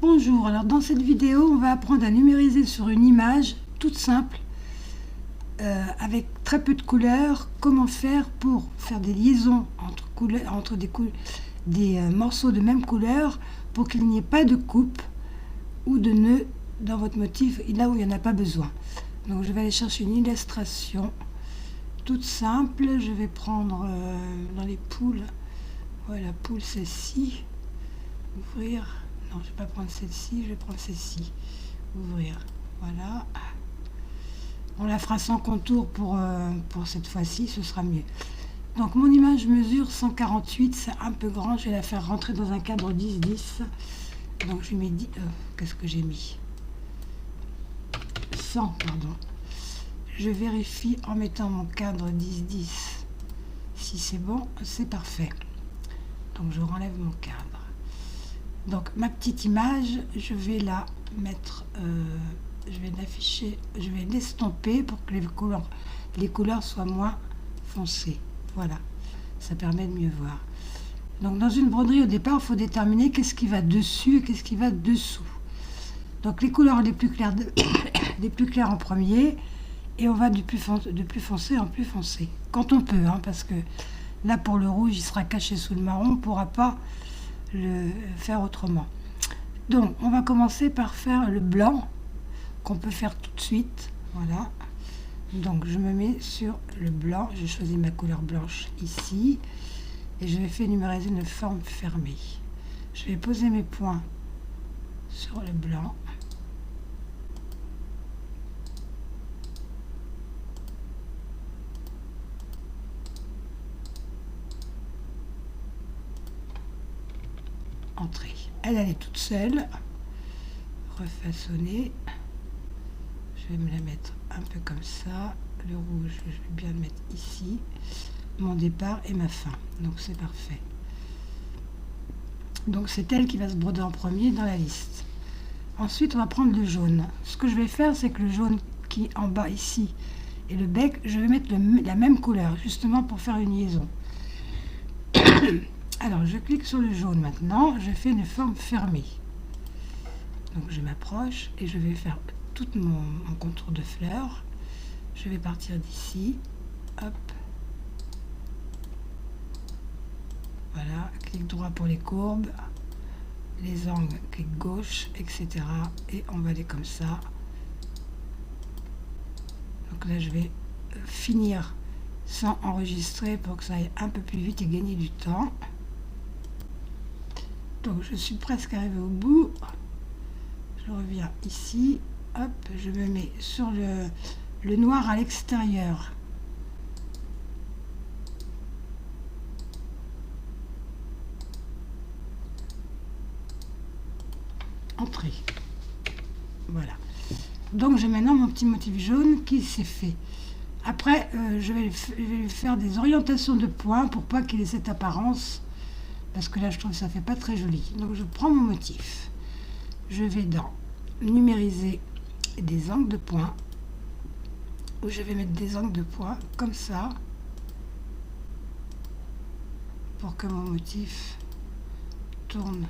Bonjour, alors dans cette vidéo, on va apprendre à numériser sur une image toute simple, avec très peu de couleurs, comment faire pour faire des liaisons entre des morceaux de même couleur pour qu'il n'y ait pas de coupe ou de nœud dans votre motif, là où il n'y en a pas besoin. Donc je vais aller chercher une illustration toute simple. Je vais prendre dans les poules, voilà, la poule celle-ci, ouvrir. Non, je ne vais pas prendre celle-ci, je vais prendre celle-ci. Ouvrir. Voilà. On la fera sans contour pour cette fois-ci, ce sera mieux. Donc mon image mesure 148, c'est un peu grand. Je vais la faire rentrer dans un cadre 10-10. Donc je mets 10. Qu'est-ce que j'ai mis 100, pardon. Je vérifie en mettant mon cadre 10-10. Si c'est bon, c'est parfait. Donc je renlève mon cadre. Donc ma petite image, je vais la mettre, je vais l'afficher, je vais l'estomper pour que les couleurs soient moins foncées. Voilà, ça permet de mieux voir. Donc dans une broderie, au départ, il faut déterminer qu'est-ce qui va dessus et qu'est-ce qui va dessous. Donc les couleurs les plus claires, les plus claires en premier, et on va de plus foncé en plus foncé. Quand on peut, hein, parce que là pour le rouge, il sera caché sous le marron, on ne pourra pas le faire autrement. Donc on va commencer par faire le blanc qu'on peut faire tout de suite. Voilà, donc je me mets sur le blanc, j'ai choisi ma couleur blanche ici et je vais faire numériser une forme fermée. Je vais poser mes points sur le blanc. Entrée. Elle est toute seule. Refaçonner. Je vais me la mettre un peu comme ça. Le rouge, je vais bien le mettre ici. Mon départ et ma fin. Donc c'est parfait. Donc c'est elle qui va se broder en premier dans la liste. Ensuite, on va prendre le jaune. Ce que je vais faire, c'est que le jaune qui est en bas ici et le bec, je vais mettre la même couleur, justement pour faire une liaison. Alors, je clique sur le jaune maintenant, je fais une forme fermée. Donc, je m'approche et je vais faire tout mon contour de fleurs. Je vais partir d'ici. Hop. Voilà, clic droit pour les courbes, les angles, clic gauche, etc. Et on va aller comme ça. Donc là, je vais finir sans enregistrer pour que ça aille un peu plus vite et gagner du temps. Donc je suis presque arrivée au bout. Je reviens ici. Hop, je me mets sur le noir à l'extérieur. Entrée. Voilà. Donc j'ai maintenant mon petit motif jaune qui s'est fait. Après, je vais faire des orientations de points pour pas qu'il ait cette apparence. Parce que là, je trouve que ça fait pas très joli. Donc, je prends mon motif. Je vais dans numériser des angles de points. Où je vais mettre des angles de points comme ça. Pour que mon motif tourne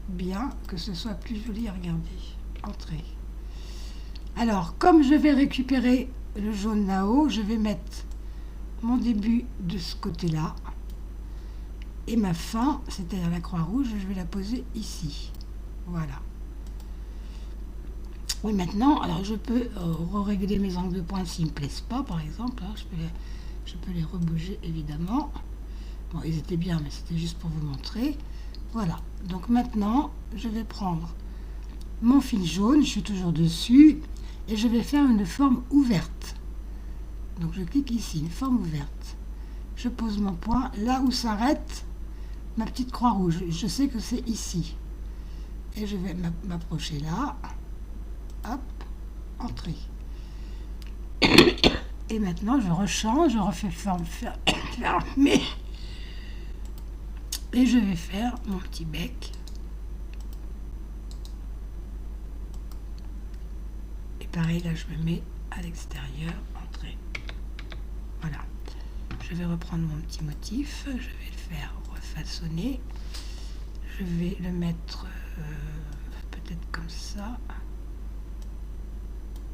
bien, que ce soit plus joli à regarder. Entrée. Alors, comme je vais récupérer le jaune là-haut, je vais mettre mon début de ce côté-là. Et ma fin, c'est-à-dire la croix rouge, je vais la poser ici. Voilà. Oui, maintenant, alors je peux régler mes angles de pointe s'ils ne me plaisent pas, par exemple. Hein, je peux les rebouger, évidemment. Bon, ils étaient bien, mais c'était juste pour vous montrer. Voilà. Donc maintenant, je vais prendre mon fil jaune, je suis toujours dessus, et je vais faire une forme ouverte. Donc je clique ici, une forme ouverte. Je pose mon point là où s'arrête ma petite croix rouge. Je sais que c'est ici. Et je vais m'approcher là. Hop, entrée. Et maintenant, je rechange, je refais forme fermée. Et je vais faire mon petit bec. Et pareil, là, je me mets à l'extérieur, entrée. Voilà. Je vais reprendre mon petit motif. Je vais le faire refaçonner. Je vais le mettre peut-être comme ça.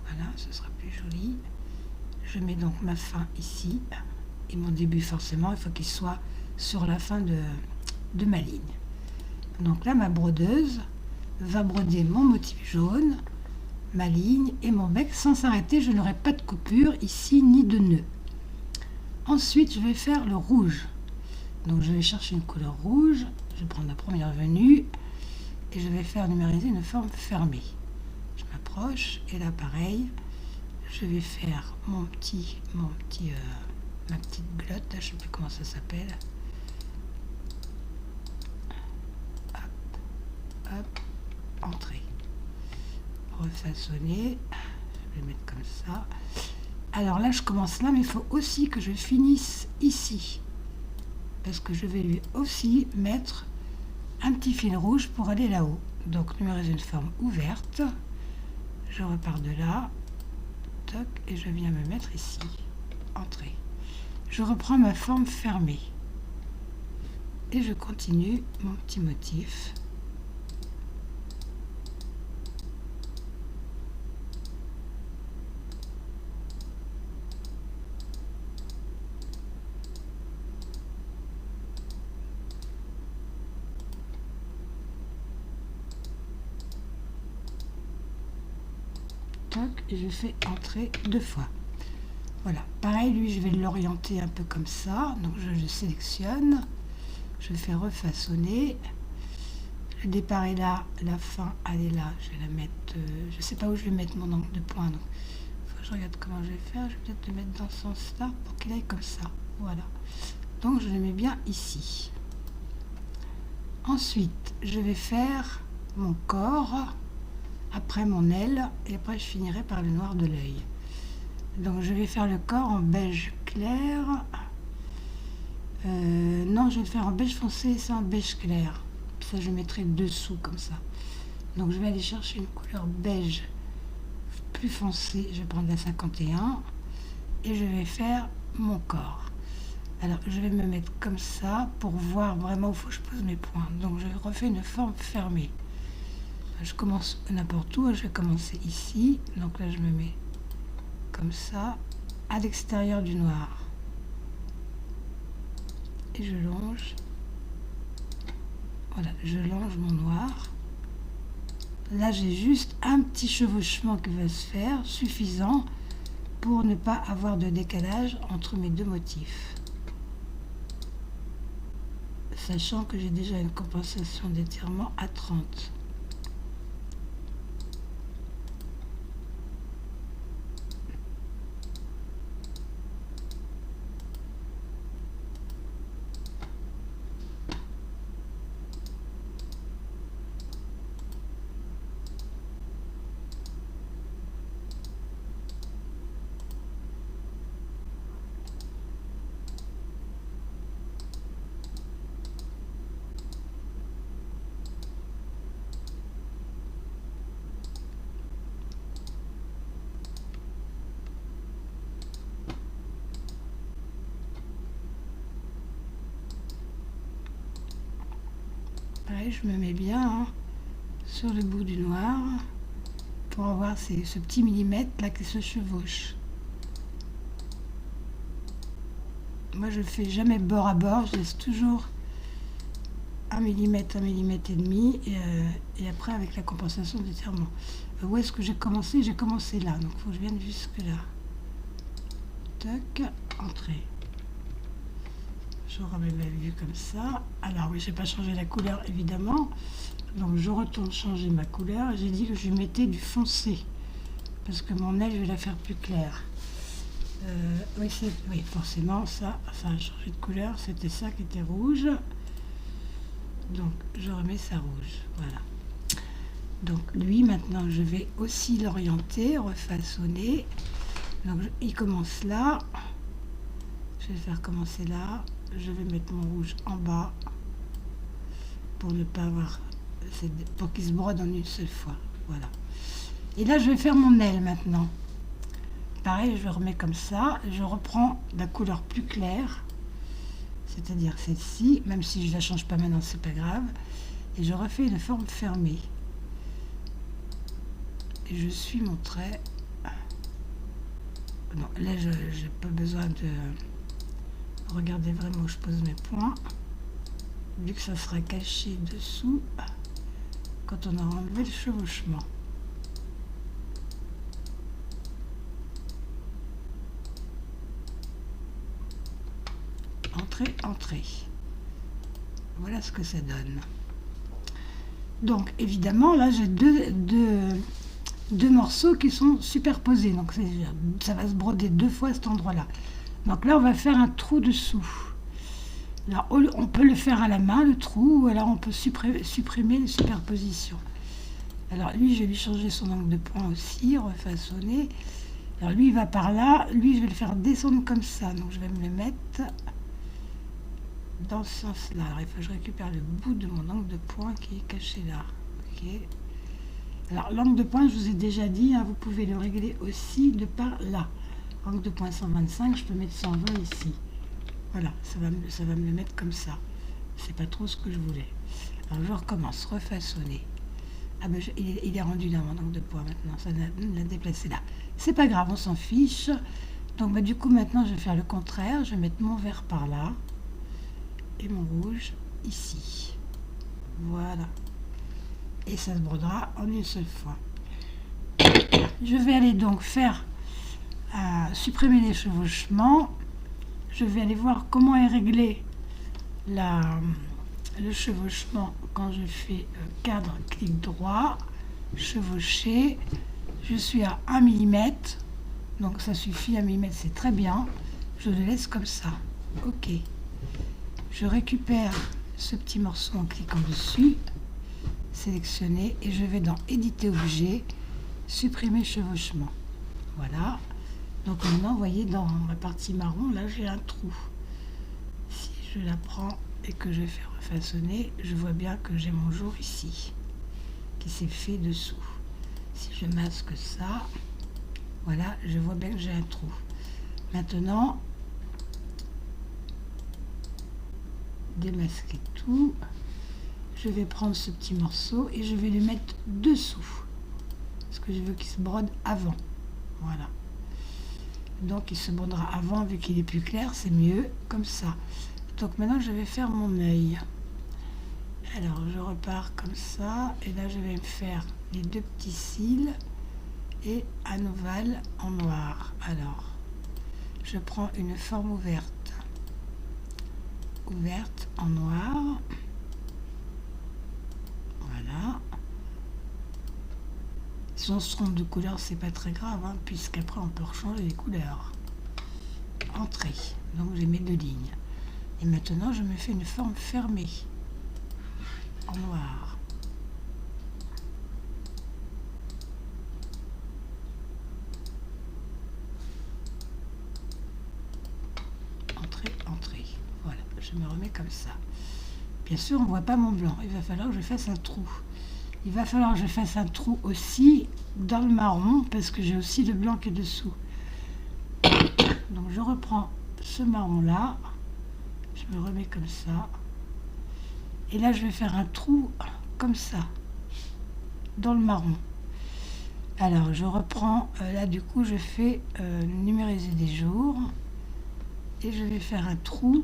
Voilà, ce sera plus joli. Je mets donc ma fin ici. Et mon début, forcément, il faut qu'il soit sur la fin de ma ligne. Donc là, ma brodeuse va broder mon motif jaune, ma ligne et mon bec sans s'arrêter. Je n'aurai pas de coupure ici ni de nœud. Ensuite, je vais faire le rouge. Donc je vais chercher une couleur rouge. Je vais prendre la première venue et je vais faire numériser une forme fermée. Je m'approche et là, pareil, je vais faire ma petite glotte. Je ne sais plus comment ça s'appelle. Hop, entrée. Refaçonner. Je vais mettre comme ça. Alors là, je commence là, mais il faut aussi que je finisse ici. Parce que je vais lui aussi mettre un petit fil rouge pour aller là-haut. Donc, numériser une forme ouverte. Je repars de là. Toc, et je viens me mettre ici. Entrée. Je reprends ma forme fermée. Et je continue mon petit motif. Et je fais entrer 2 fois. Voilà, pareil, lui je vais l'orienter un peu comme ça. Donc je sélectionne, je fais refaçonner. Le départ est là, la fin elle est là. Je vais la mettre, je sais pas où je vais mettre mon angle de point. Donc faut que je regarde comment je vais faire. Je vais peut-être le mettre dans ce sens là pour qu'il aille comme ça. Voilà, donc je le mets bien ici. Ensuite je vais faire mon corps, après mon aile, et après je finirai par le noir de l'œil. Donc je vais faire le corps en beige clair. Non, je vais le faire en beige foncé et ça en beige clair. Ça je mettrai dessous comme ça. Donc je vais aller chercher une couleur beige plus foncée. Je vais prendre la 51 et je vais faire mon corps. Alors je vais me mettre comme ça pour voir vraiment où faut que je pose mes points. Donc je refais une forme fermée. Je commence n'importe où, je vais commencer ici, donc là je me mets comme ça, à l'extérieur du noir. Et je longe, voilà, je longe mon noir. Là j'ai juste un petit chevauchement qui va se faire, suffisant pour ne pas avoir de décalage entre mes deux motifs. Sachant que j'ai déjà une compensation d'étirement à 30. Pareil, je me mets bien sur le bout du noir pour avoir ce petit millimètre là qui se chevauche. Moi je fais jamais bord à bord, je laisse toujours 1 millimètre et demi et après avec la compensation d'étirement. Où est-ce que j'ai commencé? J'ai commencé là, donc il faut que je vienne jusque là. Toc, entrée. Je remets ma vue comme ça. Alors oui, je n'ai pas changé la couleur évidemment. Donc je retourne changer ma couleur. J'ai dit que je mettais du foncé. Parce que mon aile, je vais la faire plus claire. Oui, forcément, ça a changé de couleur. C'était ça qui était rouge. Donc je remets ça rouge. Voilà. Donc lui, maintenant, je vais aussi l'orienter, refaçonner. Donc il commence là. Je vais le faire commencer là. Je vais mettre mon rouge en bas pour ne pas avoir, pour qu'il se brode en une seule fois. Voilà. Et là, je vais faire mon aile maintenant. Pareil, je le remets comme ça. Je reprends la couleur plus claire, c'est-à-dire celle-ci, même si je la change pas maintenant, c'est pas grave. et je refais une forme fermée. Et je suis mon trait. Non, là, je n'ai pas besoin de regarder vraiment où je pose mes points, vu que ça sera caché dessous quand on aura enlevé le chevauchement. Entrée, entrée. Voilà ce que ça donne. Donc, évidemment, là, j'ai deux morceaux qui sont superposés. Donc, ça va se broder 2 fois à cet endroit-là. Donc là, on va faire un trou dessous. Alors, on peut le faire à la main, le trou, ou alors on peut supprimer les superpositions. Alors, lui, je vais lui changer son angle de point aussi, refaçonner. Alors, lui, il va par là. Lui, je vais le faire descendre comme ça. Donc, je vais me le mettre dans ce sens-là. Alors, il faut que je récupère le bout de mon angle de point qui est caché là. Ok. Alors, l'angle de point, je vous ai déjà dit, hein, vous pouvez le régler aussi de par là. Angle de point 125, je peux mettre 120 ici. Voilà, ça va me le mettre comme ça. C'est pas trop ce que je voulais. Alors, je recommence, refaçonner. Ah ben, il est rendu dans mon angle de point maintenant, ça l'a déplacé là. C'est pas grave, on s'en fiche. Donc, bah, du coup, maintenant, je vais faire le contraire. Je vais mettre mon vert par là. Et mon rouge ici. Voilà. Et ça se brodera en une seule fois. Je vais aller donc faire supprimer les chevauchements. Je vais aller voir comment est réglé le chevauchement quand je fais cadre, clic droit, chevaucher. Je suis à 1 mm, donc ça suffit, 1 mm c'est très bien. Je le laisse comme ça. Ok. Je récupère ce petit morceau en cliquant dessus, sélectionner, et je vais dans éditer objet, supprimer chevauchement. Voilà. Donc maintenant, vous voyez, dans ma partie marron, là j'ai un trou. Si je la prends et que je fais refaçonner, je vois bien que j'ai mon jour ici, qui s'est fait dessous. Si je masque ça, voilà, je vois bien que j'ai un trou. Maintenant, démasquer tout. Je vais prendre ce petit morceau et je vais le mettre dessous. Parce que je veux qu'il se brode avant. Voilà. Donc il se brodera avant, vu qu'il est plus clair, c'est mieux comme ça. Donc maintenant je vais faire mon œil. Alors je repars comme ça. Et là je vais me faire les 2 petits cils et un ovale en noir. Alors je prends une forme ouverte en noir. Voilà. Si on se trompe de couleur, c'est pas très grave, hein, puisqu'après on peut changer les couleurs. Entrée. Donc j'ai mes 2 lignes. Et maintenant je me fais une forme fermée en noir. Entrée, entrée. Voilà, je me remets comme ça. Bien sûr, on ne voit pas mon blanc. Il va falloir que je fasse un trou. Il va falloir que je fasse un trou aussi dans le marron, parce que j'ai aussi le blanc qui est dessous. Donc je reprends ce marron là, je me remets comme ça, et là je vais faire un trou comme ça dans le marron. Alors je reprends, là du coup je fais numériser des jours, et je vais faire un trou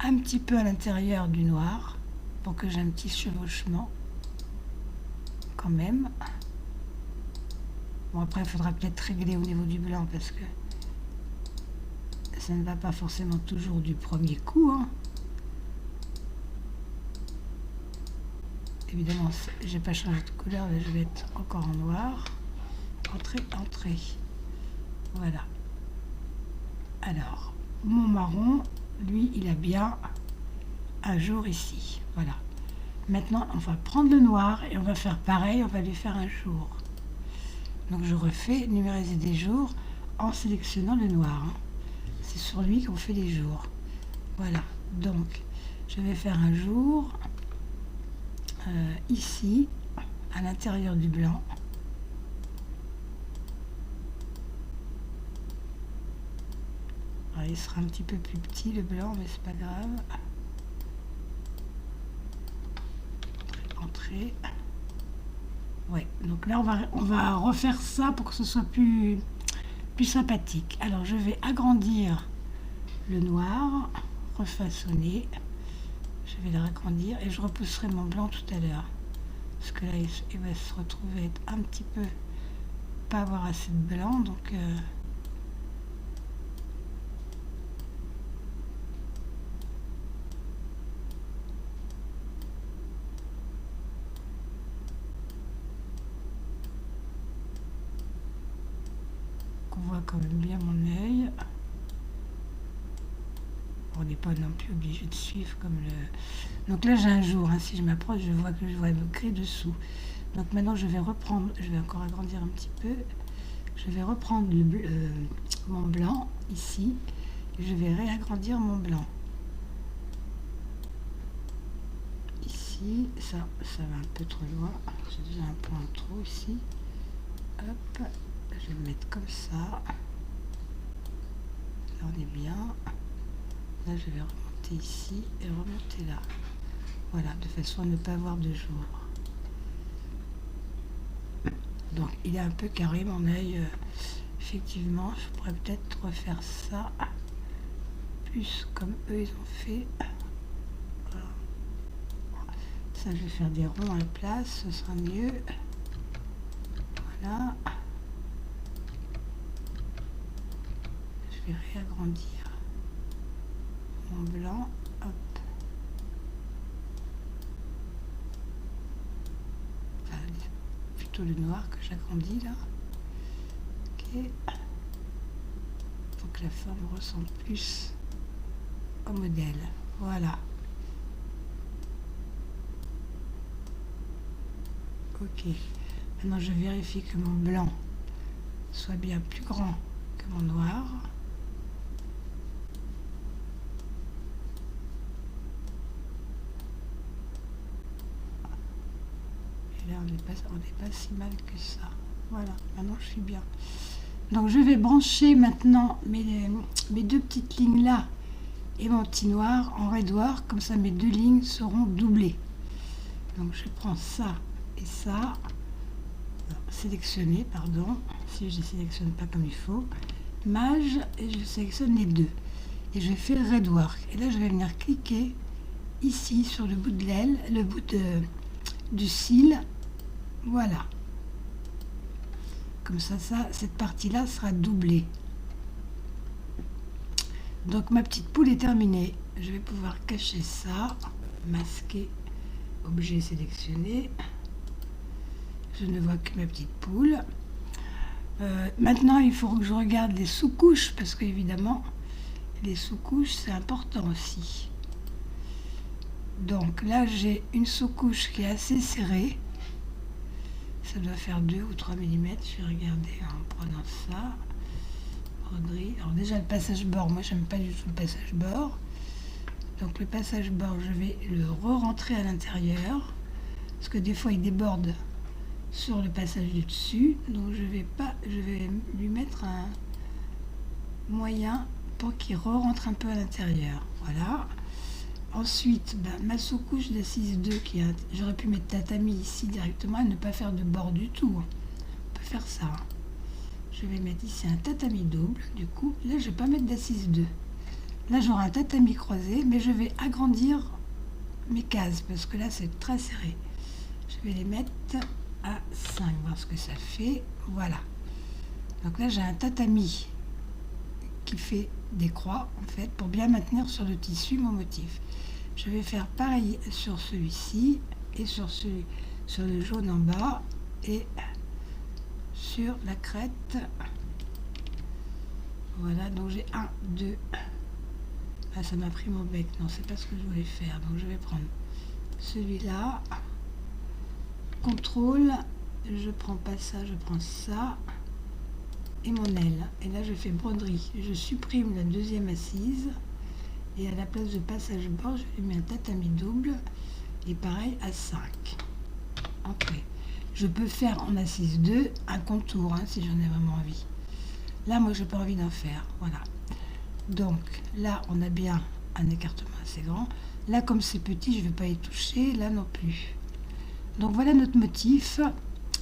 un petit peu à l'intérieur du noir pour que j'ai un petit chevauchement quand même. Bon, après il faudra peut-être régler au niveau du blanc parce que ça ne va pas forcément toujours du premier coup, hein. Évidemment, j'ai pas changé de couleur, là je vais être encore en noir. Entrée, entrée. Voilà. Alors, mon marron, lui, il a bien un jour ici. Voilà. Maintenant, on va prendre le noir et on va faire pareil, on va lui faire un jour. Donc, je refais numériser des jours en sélectionnant le noir, hein. C'est sur lui qu'on fait les jours. Voilà. Donc, je vais faire un jour ici, à l'intérieur du blanc. Alors, il sera un petit peu plus petit le blanc, mais c'est pas grave. près. Ouais, donc là on va refaire ça pour que ce soit plus sympathique. Alors je vais agrandir le noir, refaçonner. Je vais le agrandir et je repousserai mon blanc tout à l'heure. Parce que là il va se retrouver être un petit peu, pas avoir assez de blanc, donc on voit quand même bien mon œil. On n'est pas non plus obligé de suivre comme le... Donc là j'ai un jour, hein, si je m'approche, je vois que je vois le gris dessous. Donc maintenant je vais reprendre, je vais encore agrandir un petit peu. Je vais reprendre mon blanc ici. Et je vais réagrandir mon blanc. Ici, ça va un peu trop loin. J'ai déjà un point en trop ici. Hop, je vais le mettre comme ça. Là on est bien. Là je vais remonter ici et remonter là. Voilà, de façon à ne pas avoir de jour. Donc il est un peu carré mon œil. Effectivement, je pourrais peut-être refaire ça plus comme eux ils ont fait. Voilà. Ça, je vais faire des ronds à la place, ce sera mieux. Voilà. Je vais réagrandir mon blanc. Hop. Enfin, plutôt le noir que j'agrandis là. Ok. Pour que la forme ressemble plus au modèle. Voilà. Ok. Maintenant, je vérifie que mon blanc soit bien plus grand que mon noir. Et là, on n'est pas si mal que ça. Voilà, maintenant je suis bien. Donc je vais brancher maintenant mes deux petites lignes là et mon petit noir en redouard, comme ça mes deux lignes seront doublées. Donc je prends ça et ça, sélectionner, pardon, si je ne sélectionne pas comme il faut, mage, et je sélectionne les deux. Et je fais le redouard. Et là je vais venir cliquer ici sur le bout de l'aile, le bout du cil, voilà. Comme ça, cette partie-là sera doublée. Donc ma petite poule est terminée. Je vais pouvoir cacher ça, masquer, objet sélectionné. Je ne vois que ma petite poule. Maintenant, il faut que je regarde les sous-couches, parce qu'évidemment, les sous-couches, c'est important aussi. Donc là, j'ai une sous-couche qui est assez serrée. Ça doit faire 2 ou 3 mm. Je vais regarder en prenant ça. Broderie. Alors déjà, le passage bord, moi, j'aime pas du tout le passage bord. Donc le passage bord, je vais le re-rentrer à l'intérieur. Parce que des fois, il déborde sur le passage du dessus. Donc je vais lui mettre un moyen pour qu'il re-rentre un peu à l'intérieur. Voilà. Ensuite, ma sous-couche d'assise 2, j'aurais pu mettre tatami ici directement et ne pas faire de bord du tout. On peut faire ça. Je vais mettre ici un tatami double. Du coup, là, je ne vais pas mettre d'assise 2. Là, j'aurai un tatami croisé, mais je vais agrandir mes cases parce que là, c'est très serré. Je vais les mettre à 5, voir ce que ça fait. Voilà. Donc là, j'ai un tatami qui fait des croix, en fait, pour bien maintenir sur le tissu mon motif. Je vais faire pareil sur celui-ci et sur le jaune en bas et sur la crête. Voilà, donc j'ai 1, 2. Ah, ça m'a pris mon bec. Non, c'est pas ce que je voulais faire. Donc je vais prendre celui-là. Contrôle. Je prends pas ça, je prends ça. Et mon aile. Et là, je fais broderie. Je supprime la deuxième assise. Et à la place de passage bord, je lui mets un tatami double. Et pareil à 5. Après, je peux faire en assise 2 un contour, hein, si j'en ai vraiment envie. Là, moi, j'ai pas envie d'en faire. Voilà. Donc, là, on a bien un écartement assez grand. Là, comme c'est petit, je ne vais pas y toucher. Là non plus. Donc voilà notre motif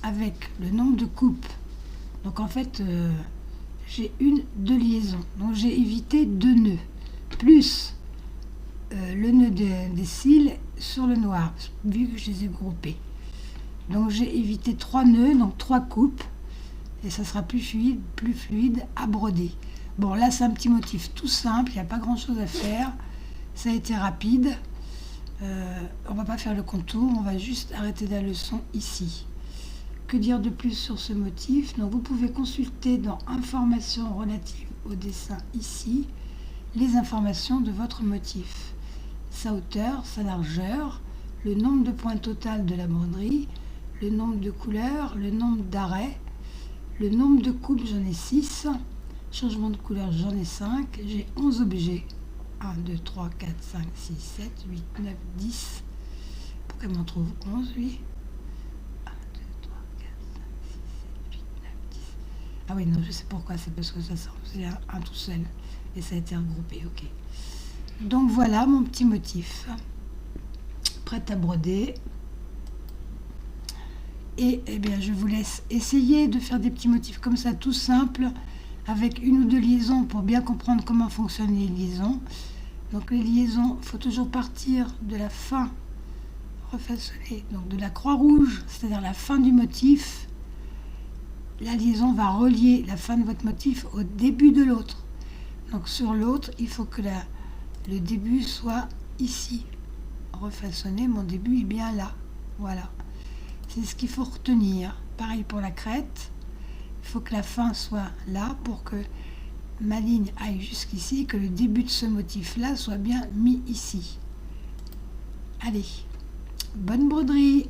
avec le nombre de coupes. Donc en fait, j'ai deux liaisons. Donc j'ai évité 2 nœuds, plus le nœud des cils sur le noir, vu que je les ai groupés. Donc j'ai évité 3 nœuds, donc 3 coupes, et ça sera plus fluide à broder. Bon, là c'est un petit motif tout simple, il n'y a pas grand chose à faire, ça a été rapide. On va pas faire le contour, on va juste arrêter la leçon ici. Que dire de plus sur ce motif? Donc vous pouvez consulter dans informations relatives au dessin ici les informations de votre motif, sa hauteur, sa largeur, le nombre de points total de la broderie, le nombre de couleurs, le nombre d'arrêts, le nombre de coupes, j'en ai 6, changement de couleur, j'en ai 5, j'ai 11 objets. 1, 2, 3, 4, 5, 6, 7, 8, 9, 10. Pourquoi il m'en trouve 11, lui? 1, 2, 3, 4, 5, 6, 7, 8, 9, 10. Ah oui, non, je sais pourquoi, c'est parce que ça c'est un tout seul. Et ça a été regroupé, ok. Donc voilà mon petit motif. Prête à broder. Et eh bien, je vous laisse essayer de faire des petits motifs comme ça, tout simple, avec 1 ou 2 liaisons pour bien comprendre comment fonctionnent les liaisons. Donc les liaisons, il faut toujours partir de la fin, refaçonner, donc de la croix rouge, c'est-à-dire la fin du motif. La liaison va relier la fin de votre motif au début de l'autre. Donc sur l'autre, il faut que le début soit ici. Refaçonner, mon début est bien là. Voilà. C'est ce qu'il faut retenir. Pareil pour la crête. Il faut que la fin soit là pour que ma ligne aille jusqu'ici et que le début de ce motif-là soit bien mis ici. Allez, bonne broderie!